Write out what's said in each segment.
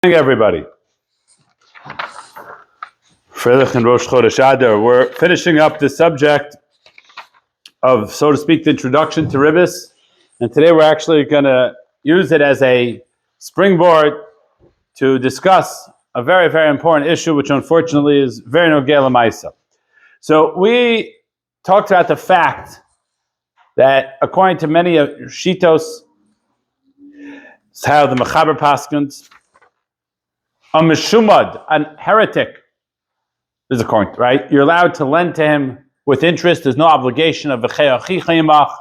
Good morning, everybody. Freilich and Rosh Chodesh Adar. We're finishing up the subject of, so to speak, the introduction to Ribbis, and today we're actually going to use it as a springboard to discuss a very, very important issue, which unfortunately is very nogei l'maisa. So we talked about the fact that according to many of Shitos, it's how the Mechaber paskins, a meshumad, a heretic, is a coin, right? You're allowed to lend to him with interest. There's no obligation of v'che'achicha.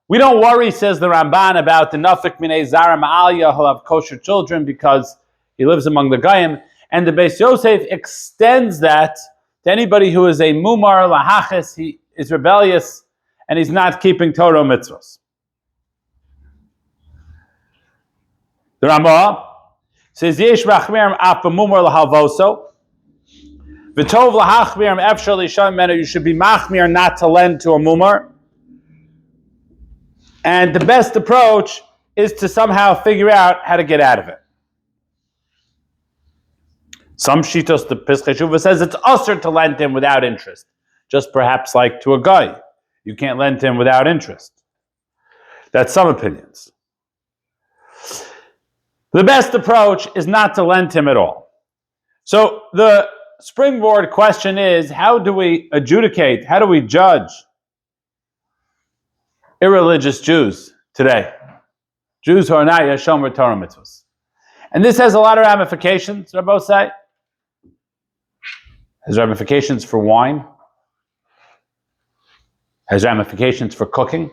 We don't worry, says the Ramban, about the nafik minei zara ma'aliyah, he'll have kosher children because he lives among the Goyim. And the Beis Yosef extends that to anybody who is a mumar lahachis, he is rebellious, and he's not keeping Torah mitzvahs. The Ramah says, Yesh rachmirim af b'mumar lahalvoso. V'tov lahachmirim efshar l'isham menu. You should be machmir not to lend to a mumar. And the best approach is to somehow figure out how to get out of it. Some shitos, the Pischei Shuvah says it's usher to lend to him without interest. Just perhaps like to a guy. You can't lend to him without interest. That's some opinions. The best approach is not to lend to him at all. So the springboard question is, how do we adjudicate, how do we judge irreligious Jews today? Jews who are not yet shomer Torah mitzvahs. And this has a lot of ramifications, Rabbi say. Has ramifications for wine. Has ramifications for cooking.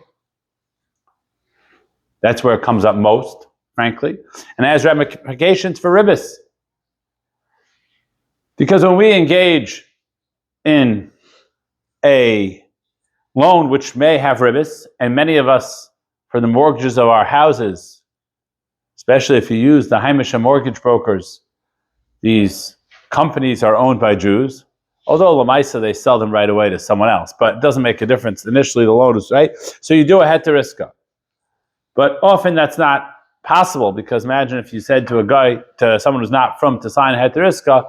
That's where it comes up most, frankly. And it has ramifications for ribbis. Because when we engage in a loan which may have ribbis, and many of us, for the mortgages of our houses, especially if you use the Haimisha mortgage brokers, these companies are owned by Jews, although Lamaisa, they sell them right away to someone else, but it doesn't make a difference. Initially, the loan is right. So you do a heter iska. But often that's not possible, because imagine if you said to a guy, to someone who's not from, to sign a heter iska,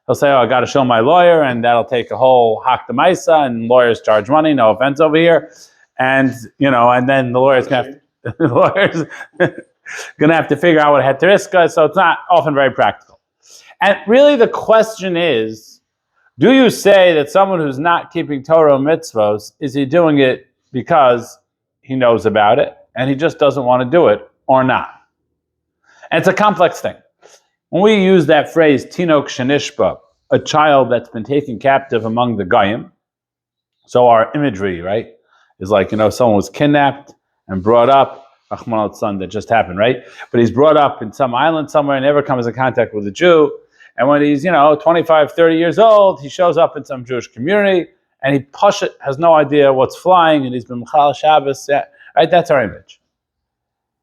he'll say, oh, I got to show my lawyer, and that'll take a whole hak d'maisa, and lawyers charge money, no offense over here. And, and then the lawyer's going to have to figure out what a heter iska is, so it's not often very practical. And really the question is, do you say that someone who's not keeping Torah mitzvos, is he doing it because he knows about it, and he just doesn't want to do it, or not? And it's a complex thing. When we use that phrase, tinok shenishba, a child that's been taken captive among the Goyim, so our imagery, right, is like, someone was kidnapped and brought up, Rahman al-San, that just happened, right? But he's brought up in some island somewhere and never comes in contact with a Jew. And when he's, 25, 30 years old, he shows up in some Jewish community and he has no idea what's flying, and he's been Mechal Shabbos, right? That's our image.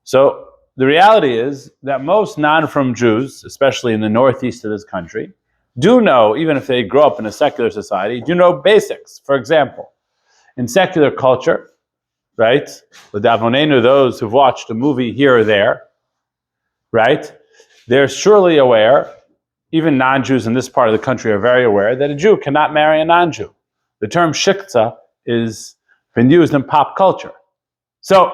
So the reality is that most non-from Jews, especially in the northeast of this country, do know, even if they grow up in a secular society, do know basics. For example, in secular culture, right, l'davonenu, those who've watched a movie here or there, right, they're surely aware, even non-Jews in this part of the country are very aware, that a Jew cannot marry a non-Jew. The term shikta is been used in pop culture. So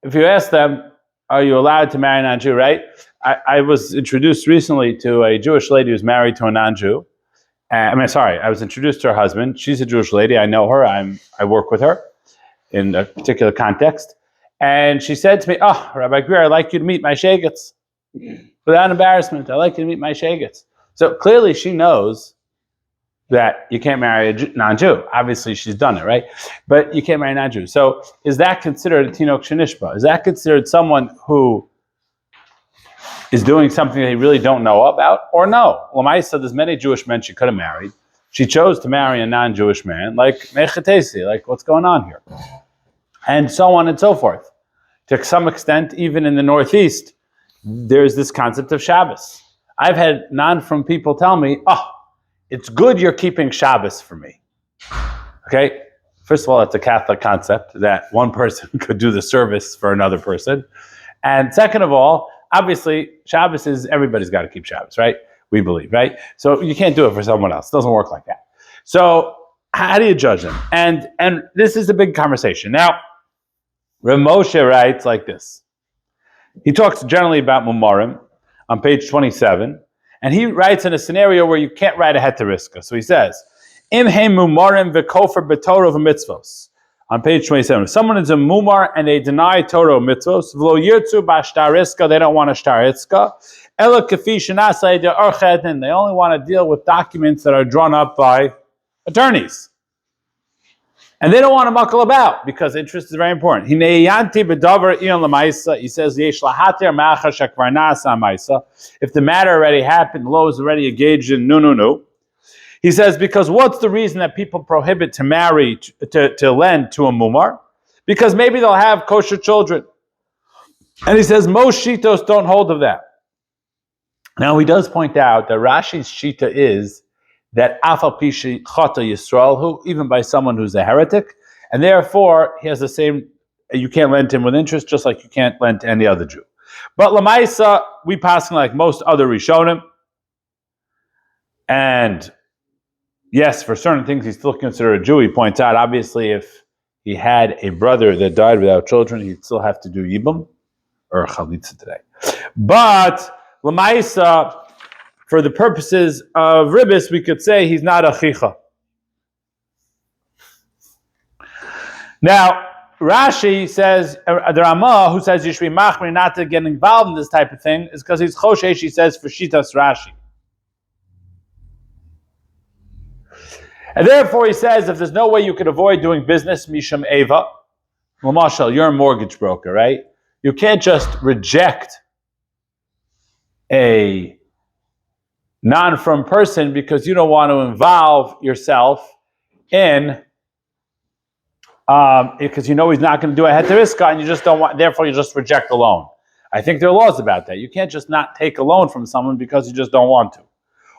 if you ask them, are you allowed to marry a non-Jew, right? I was introduced recently to a Jewish lady who's married to a non-Jew. I was introduced to her husband. She's a Jewish lady. I know her. I work with her in a particular context. And she said to me, oh, Rabbi Greer, I'd like you to meet my shegets. Without embarrassment, I'd like you to meet my shegets. So clearly she knows that you can't marry a non-Jew. Obviously she's done it, right? But you can't marry a non-Jew. So is that considered a tinok shenishba? Is that considered someone who is doing something they really don't know about, or no? Lamaisa, there's many Jewish men she could have married. She chose to marry a non-Jewish man, like mechatesi, like what's going on here? And so on and so forth. To some extent, even in the Northeast, there's this concept of Shabbos. I've had non-from people tell me, oh, it's good you're keeping Shabbos for me. Okay? First of all, it's a Catholic concept that one person could do the service for another person. And second of all, obviously, Shabbos is, everybody's got to keep Shabbos, right? We believe, right? So you can't do it for someone else. It doesn't work like that. So how do you judge them? And this is a big conversation. Now, Rav Moshe writes like this. He talks generally about Mumarim on page 27, and he writes in a scenario where you can't write a heter iska. So he says, Im he Mumarim v'kofer b'torah v'mitzvos. On page 27, if someone is a mumar and they deny Torah mitzvos, v'lo yirtzu b'ashtar iska, they don't want a shtar iska, ela kafi shenasei de archedin, they only want to deal with documents that are drawn up by attorneys. And they don't want to muckle about because interest is very important. He says, if the matter already happened, the law is already engaged in no. He says, because what's the reason that people prohibit to marry, to lend to a mumar? Because maybe they'll have kosher children. And he says, most shitos don't hold of that. Now he does point out that Rashi's shita is that afal pishi chata Yisrael, who even by someone who's a heretic, and therefore he has the same. You can't lend to him with interest, just like you can't lend to any other Jew. But lamaisa, we pass like most other Rishonim, and yes, for certain things he's still considered a Jew. He points out, obviously, if he had a brother that died without children, he'd still have to do yibum or chalitza today. But lamaisa, for the purposes of ribbis, we could say he's not a chicha. Now, Rashi says, the Ramah, who says you should be machmir not to get involved in this type of thing, is because he's choshesh, he says, for shitas Rashi. And therefore he says, if there's no way you could avoid doing business, misham eva, well, Marshall, you're a mortgage broker, right? You can't just reject a non-firm person because you don't want to involve yourself in, because you know he's not going to do a heter iska, and you just don't want, therefore you just reject the loan. I think there are laws about that. You can't just not take a loan from someone because you just don't want to.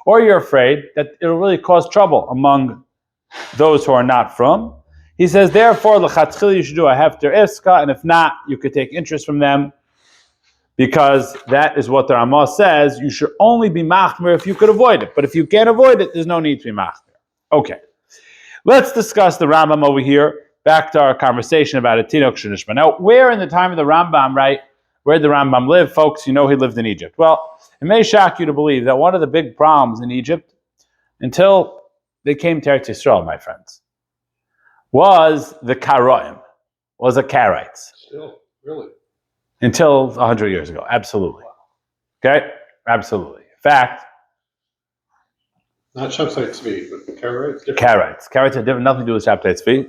Or you're afraid that it'll really cause trouble among those who are not from. He says, therefore, l'chatchil, you should do a heter iska, and if not, you could take interest from them, because that is what the Ramah says. You should only be machmir if you could avoid it. But if you can't avoid it, there's no need to be machmir. Okay. Let's discuss the Rambam over here. Back to our conversation about a tinok shenishma. Now, where in the time of the Rambam, right, where did the Rambam live? Folks, you know he lived in Egypt. Well, it may shock you to believe that one of the big problems in Egypt, until they came to Eretz Yisrael, my friends, was the Karaim, was the Karaites. Still, really? Until 100 years ago, absolutely. Okay? Absolutely. In fact, not Shabtai Tzvi, but Karaites. Karaites. Karaites had nothing to do with Shabtai Tzvi.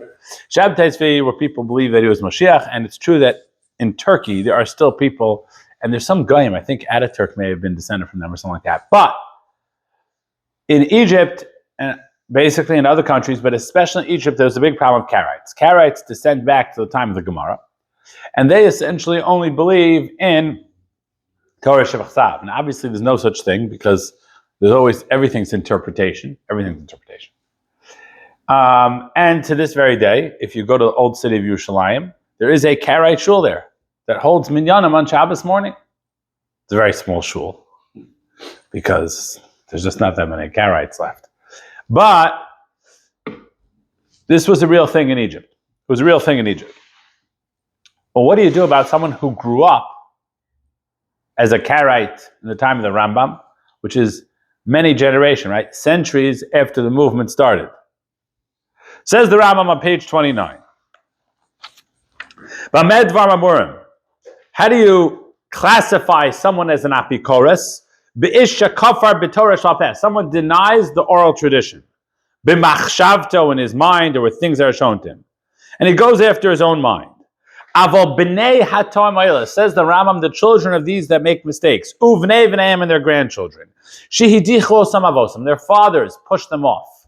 Shabtai Tzvi, where people believe that he was Moshiach, and it's true that in Turkey, there are still people, and there's some goyim, I think Ataturk may have been descended from them or something like that. But in Egypt, and basically in other countries, but especially in Egypt, there's a big problem of Karaites. Karaites descend back to the time of the Gemara. And they essentially only believe in Torah Shevachsav. And obviously there's no such thing because there's always, everything's interpretation. And to this very day, if you go to the old city of Yerushalayim, there is a Karaite shul there that holds minyanim on Shabbos morning. It's a very small shul because there's just not that many Karaites left. But this was a real thing in Egypt. It was a real thing in Egypt. Well, what do you do about someone who grew up as a Karaite in the time of the Rambam, which is many generations, right? Centuries after the movement started. Says the Rambam on page 29. How do you classify someone as an apikores? Someone denies the oral tradition. B'machshavto, in his mind, or with things that are shown to him. And he goes after his own mind. Aval b'nei hatam ayla, says the Rambam, the children of these that make mistakes, uvnei v'neim, and their grandchildren, shehidichlo samavosam, their fathers pushed them off.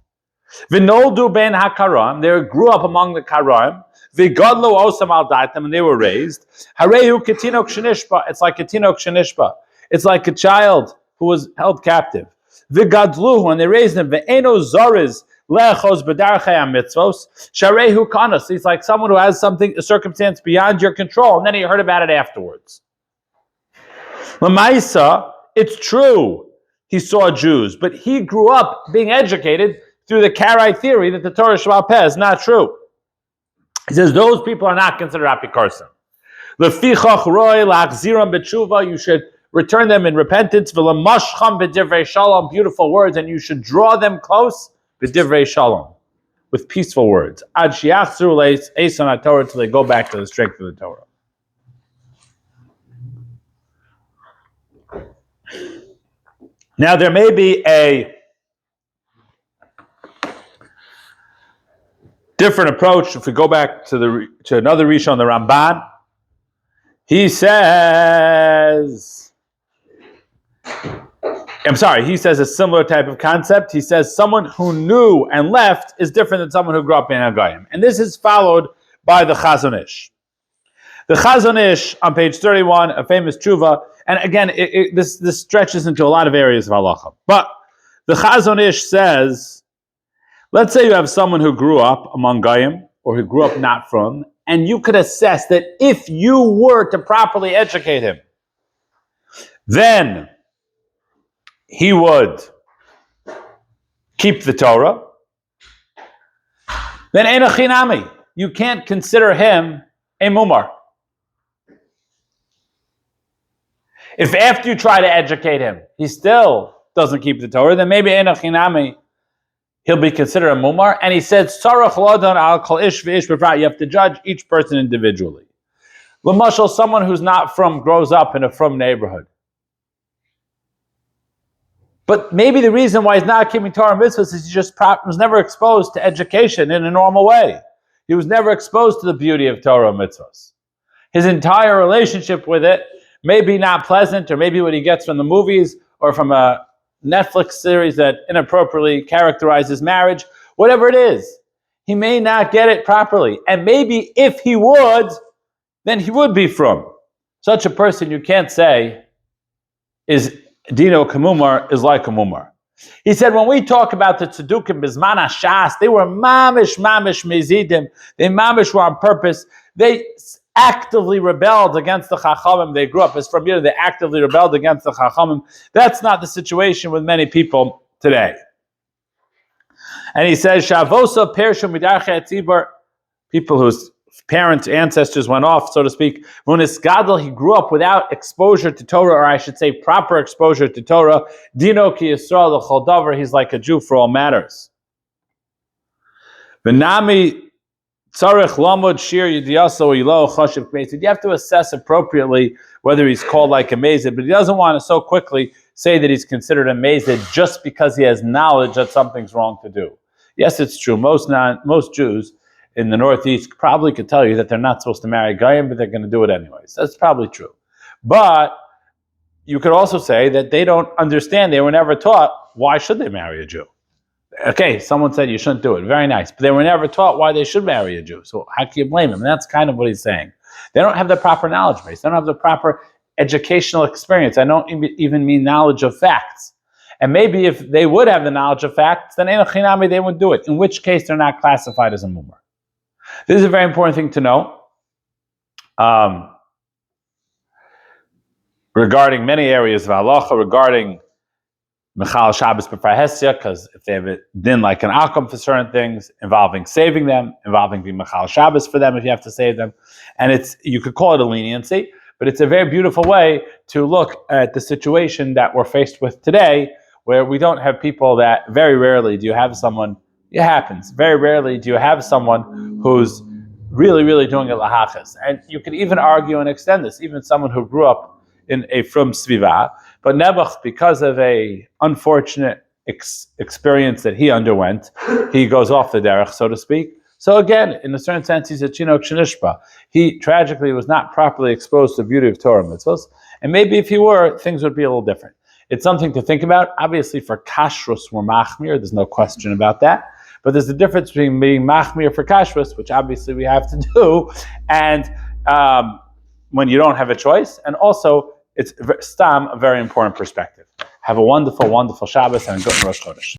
V'noldu ben hakaram, they grew up among the karam. V'godlo osam al datam, and they were raised. Harehu ketinok shenishba, it's like ketinok shenishba, it's like a child who was held captive. V'gadluhu, and they raised him. V'eno zoriz lechos b'darchei mitzvos sharehu kanos. He's like someone who has something, a circumstance beyond your control, and then he heard about it afterwards. Lamaisa, it's true he saw Jews, but he grew up being educated through the Karaite theory that the Torah Sheba'al Peh is not true. He says those people are not considered apikorsim. Lefichach roi lachziram b'tshuva, you should return them in repentance. V'lamashcham b'divrei shalom, beautiful words, and you should draw them close b'divrei shalom, with peaceful words. Ad shiachzru le'eson HaTorah, until they go back to the strength of the Torah. Now there may be a different approach if we go back to another Rishon, the Ramban. He says a similar type of concept. He says someone who knew and left is different than someone who grew up in Hagayim. And this is followed by the Chazon Ish. The Chazon Ish on page 31, a famous tshuva, and again, this stretches into a lot of areas of halacha. But the Chazon Ish says, let's say you have someone who grew up among Goyim, or who grew up not from, and you could assess that if you were to properly educate him, then he would keep the Torah. Then ein chinami, you can't consider him a mumar. If after you try to educate him, he still doesn't keep the Torah, then maybe ein chinami, he'll be considered a mumar. And he said, Sarach lodan al kol ish v'ish b'frat, you have to judge each person individually. L'mashal, someone who's not from, grows up in a from neighborhood. But maybe the reason why he's not keeping Torah mitzvahs is he just was never exposed to education in a normal way. He was never exposed to the beauty of Torah mitzvahs. His entire relationship with it may be not pleasant, or maybe what he gets from the movies or from a Netflix series that inappropriately characterizes marriage, whatever it is, he may not get it properly. And maybe if he would, then he would be from. Such a person, you can't say, is Dino Kamumar, is like a mumar. He said, when we talk about the Tzedukim Bizman HaShas, they were mamish mezidim. They mamish were on purpose. They actively rebelled against the Chachamim. They grew up as from here. They actively rebelled against the Chachamim. That's not the situation with many people today. And he says, Shavosa Pershim Midarche Tzibur, people whose parents, ancestors went off, so to speak. Munis Gadol, he grew up without exposure to Torah, or I should say proper exposure to Torah. Dino ki Yisrael l'chol davar, he's like a Jew for all matters. V'nami tzarech lamod shir yidiyaso ilo chashiv k'mezid. You have to assess appropriately whether he's called like a mezid, but he doesn't want to so quickly say that he's considered a mezid just because he has knowledge that something's wrong to do. Yes, it's true. Most Jews in the Northeast probably could tell you that they're not supposed to marry Goyim, but they're going to do it anyways. That's probably true. But you could also say that they don't understand. They were never taught, why should they marry a Jew? Okay, someone said you shouldn't do it. Very nice. But they were never taught why they should marry a Jew. So how can you blame them? And that's kind of what he's saying. They don't have the proper knowledge base. They don't have the proper educational experience. I don't even mean knowledge of facts. And maybe if they would have the knowledge of facts, then ein chinami, they would do it. In which case, they're not classified as a mumar. This is a very important thing to know regarding many areas of halacha, regarding Mechal Shabbos B'far Hesya, because if they have a din like an akum for certain things, involving saving them, involving being Mechal Shabbos for them if you have to save them. And you could call it a leniency, but it's a very beautiful way to look at the situation that we're faced with today, where we don't have people that, very rarely do you have someone, it happens, very rarely do you have someone who's really, really doing it lahachas. And you could even argue and extend this, even someone who grew up in a from Sviva, but Nebuch, because of a unfortunate experience that he underwent, he goes off the derech, so to speak. So again, in a certain sense, he's a Chinok Shenishba. He tragically was not properly exposed to the beauty of Torah mitzvahs, and maybe if he were, things would be a little different. It's something to think about. Obviously, for kashrus, we're machmir. There's no question about that. But there's a difference between being machmir for kashrus, which obviously we have to do, and when you don't have a choice, and also it's stam, a very important perspective. Have a wonderful, wonderful Shabbos and a good Rosh Chodesh.